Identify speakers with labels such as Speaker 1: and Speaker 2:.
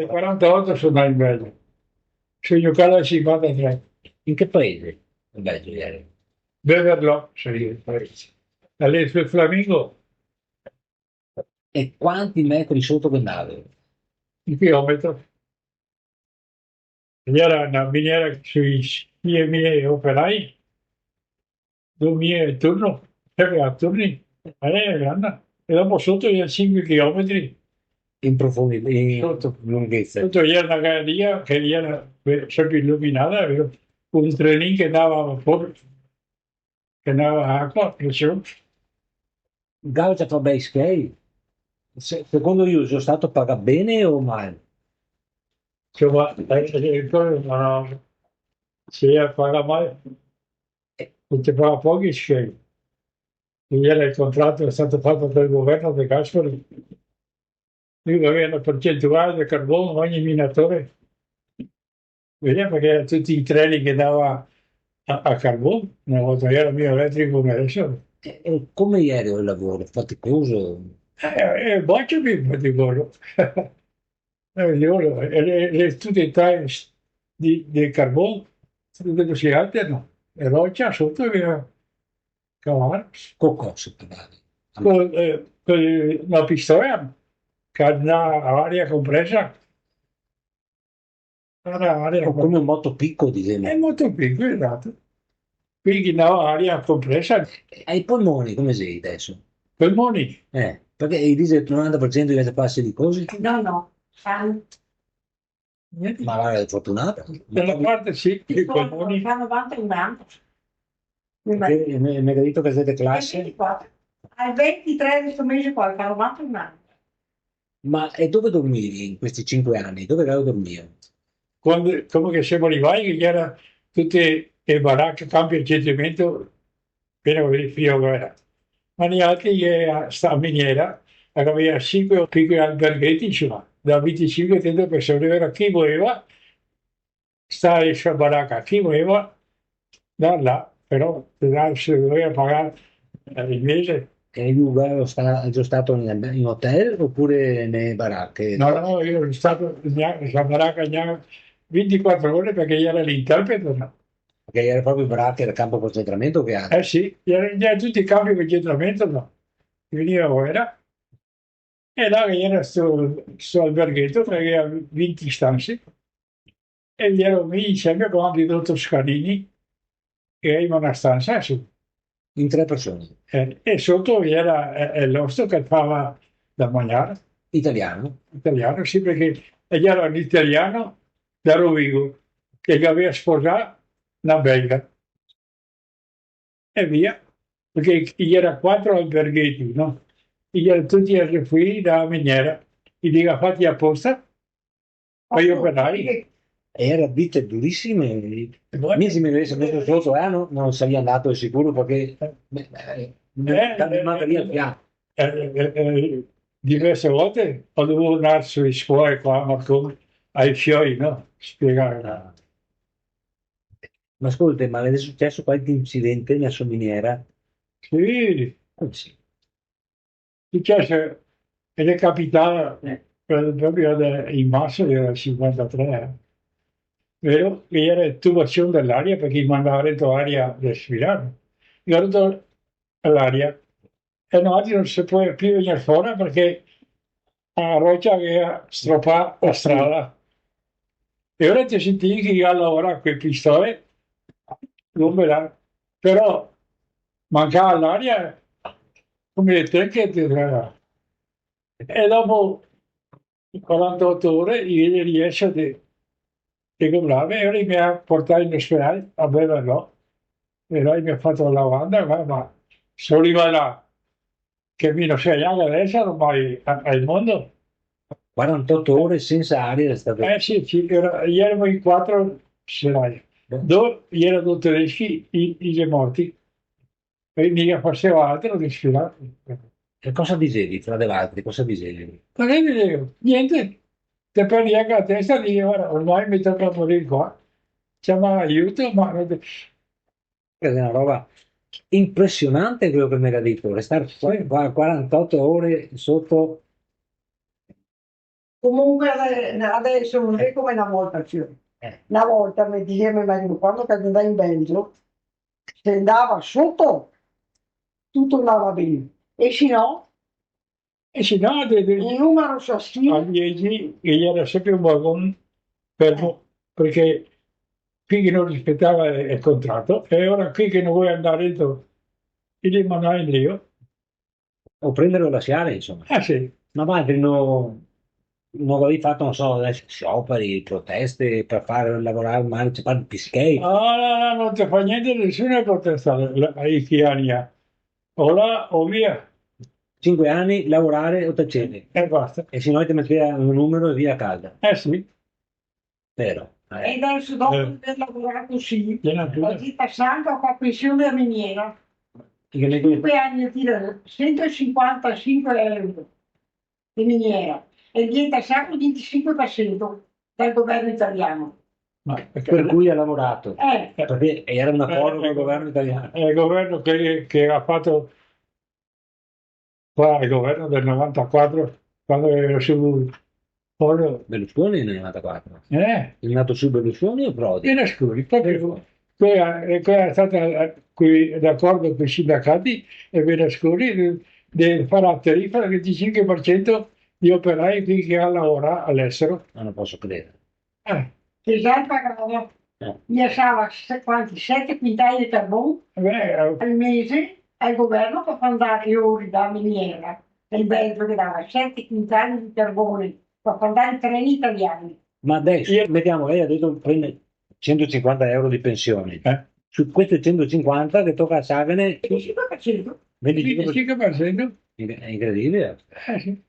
Speaker 1: E 48 sono in Belgio. Sono caduto al 53.
Speaker 2: In che paese? In Belgio ieri.
Speaker 1: Beverlo, sono io, il paese. Lì sul Flamingo,
Speaker 2: E quanti metri sotto che nave?
Speaker 1: un chilometro. C'era una miniera sui miei operai, 2000 il turno, a turni, è grande. E dopo sotto c'erano 5 chilometri,
Speaker 2: In profondità, in
Speaker 1: sotto.
Speaker 2: lunghezza.
Speaker 1: Sotto c'era una galleria che era sempre illuminata, avevo un trenino che dava vapore, che dava acqua, e c'era.
Speaker 2: Gaudia fa bei skate. Secondo io sono stato paga bene o male?
Speaker 1: Insomma, no, si paga mai, non ti paga pochi scegli. Ieri il contratto è stato fatto dal governo De Gasperi, lui aveva una percentuale di carbone ogni minatore, vediamo che erano tutti i treni che dava a carbone, una volta era mio elettrico come adesso.
Speaker 2: Come ieri il lavoro? Faticoso?
Speaker 1: Boccia mi dicono, tutti i treni di carbone, tutte così alterno, e roccia sotto che cavare.
Speaker 2: Coccosso parlavi.
Speaker 1: Con una pistola che ha aria compressa, era aria
Speaker 2: O come un
Speaker 1: compressa.
Speaker 2: motopicco,
Speaker 1: È
Speaker 2: diciamo.
Speaker 1: molto piccolo, esatto. Quindi no, aria compressa,
Speaker 2: Ai polmoni, come sei adesso?
Speaker 1: polmoni.
Speaker 2: Perché dice che il 90% diventa passi di cose?
Speaker 3: No, no, fanno,
Speaker 1: Niente.
Speaker 2: Ma guarda, è fortunato.
Speaker 1: Da una parte sì, i
Speaker 3: fanno
Speaker 1: polmoni,
Speaker 3: 90 un anno.
Speaker 2: Perché mi ha detto che siete
Speaker 3: Al
Speaker 2: classe,
Speaker 3: 24, al 23 di questo mese qua, fanno 90 un anno.
Speaker 2: ma e dove dormivi in questi 5 anni? Dove avevo dormito?
Speaker 1: come che siamo arrivati, che era tutte le baracche, campi di centrimento, pieno di frio che era. Ma gli altri, sta miniera, aveva 5 piccoli alberghetti, insomma, da 25 a 30 persone, era chi voleva stare in sua baracca, chi voleva da là, però se doveva pagare il mese.
Speaker 2: E io sono stato in hotel oppure nelle baracche?
Speaker 1: No, no, io sono stato in baracca 24 ore perché era l'interprete, no?
Speaker 2: Perché era proprio baracche del campo concentramento che
Speaker 1: Eh
Speaker 2: altro.
Speaker 1: sì, era tutti i campi di concentramento, no? Veniva ora, e là era sto alberghetto che aveva 20 stanze, e gli ero lì insieme con anche il dottor Scarini, che aveva una stanza su.
Speaker 2: In 3 persone.
Speaker 1: E sotto era l'osto che faceva da mangiare,
Speaker 2: Italiano.
Speaker 1: italiano, sì, perché ella era un italiano da Rovigo, che aveva sposato una belga, e via, perché gli era 4 alberghetti, no? Gli erano tutti fuori dalla miniera, li aveva fatti apposta, poi operai,
Speaker 2: Era vite durissime.
Speaker 1: e poi,
Speaker 2: Mio se mi avesse messo sotto, non sarei andato di sicuro perché mi manca il fiato.
Speaker 1: diverse volte ho dovuto andare sulle scuole qua, ma come ai fiori, no? Spiegare.
Speaker 2: Ah. Ma ascolta, ma è successo qualche incidente nella sua miniera?
Speaker 1: Sì,
Speaker 2: Sì.
Speaker 1: successe, ed è capitato proprio in marzo del 53, vero? Che era tubazione dell'aria perché mandava dentro aria respirare. Guardo l'aria e no, oggi non si può più venire fuori perché la roccia che ha stroppato la strada. E ora ti senti che io lavoro con i pistoli, non me la- però mancava l'aria come le tecche e dopo 48 ore io riesco di comprare e ora mi ha portato in ospedale a Beverlo e lui mi ha fatto la lavanda, ma sono arrivato là che mi non sei neanche adesso ormai al mondo.
Speaker 2: 48 ore senza aria è stato.
Speaker 1: Sì, sì, eravamo in 4 scenari. Due erano tedeschi, i morti, e mica faceva altro che sfilare.
Speaker 2: E cosa dicevi tra le altre? Cosa dicevi?
Speaker 1: Ma che dicevo? Niente, te prendi anche la testa e dici, guarda, ormai mi tocca morire qua. Chiama aiuto, ma
Speaker 2: È una roba impressionante quello che mi era detto, restare
Speaker 1: sì,
Speaker 2: 48 ore sotto
Speaker 3: Comunque adesso non è come una volta, cioè. Una volta mi diceva mio marito, quando andava in Belgio, se andava sotto, tutto andava bene. E se no,
Speaker 1: E se no,
Speaker 3: il numero si
Speaker 1: a
Speaker 3: stima.
Speaker 1: Liegi era sempre un vagon fermo perché qui che non rispettava il contratto e ora qui che non vuoi andare dentro, ti devi mandare in Rio.
Speaker 2: O prendere o lasciare, insomma.
Speaker 1: Sì.
Speaker 2: Ma magari non avevi fatto, non so, scioperi, proteste per fare lavorare male, ci fanno pischei.
Speaker 1: No, no, no, non ti fa niente, nessuno è protestato ai Chiani. O là o via
Speaker 2: 5 anni, lavorare o tacere.
Speaker 1: e basta.
Speaker 2: E se no ti metteva un numero e via a casa.
Speaker 1: Sì,
Speaker 2: Vero?
Speaker 3: E adesso dopo aver lavorato così,
Speaker 1: gliela
Speaker 3: la vita santa con pensione a miniera,
Speaker 2: Che ne-
Speaker 3: 5 anni a tirare 155 euro di miniera e diventa sacro il 25% dal governo italiano.
Speaker 1: ma
Speaker 2: Per cui ha lavorato.
Speaker 3: Eh,
Speaker 2: Perché era un accordo con il governo italiano.
Speaker 1: è il governo che ha fatto qua, il governo del 94, quando era su Polo,
Speaker 2: Berlusconi nel 94.
Speaker 1: è
Speaker 2: Nato su Berlusconi o Prodi?
Speaker 1: Scuri, proprio è stata qui d'accordo con i sindacati e Berlusconi di fare la tariffa del 25% di operai qui che lavorano all'estero.
Speaker 2: Non lo posso credere.
Speaker 3: che già pagava,
Speaker 2: Eh.
Speaker 3: mi lasciava quanti, 7 quintali di carbone
Speaker 1: Beh,
Speaker 3: al mese al governo per far andare gli ori da miniera. E il Belgio che dava 7 quintali di carbone per far andare i treni italiani.
Speaker 2: Ma adesso, mettiamo, lei ha detto prende 150 euro di pensione. Su queste 150 che tocca a Sagane,
Speaker 3: 25%.
Speaker 2: 25%.
Speaker 1: 25%.
Speaker 2: È incredibile.
Speaker 1: Sì.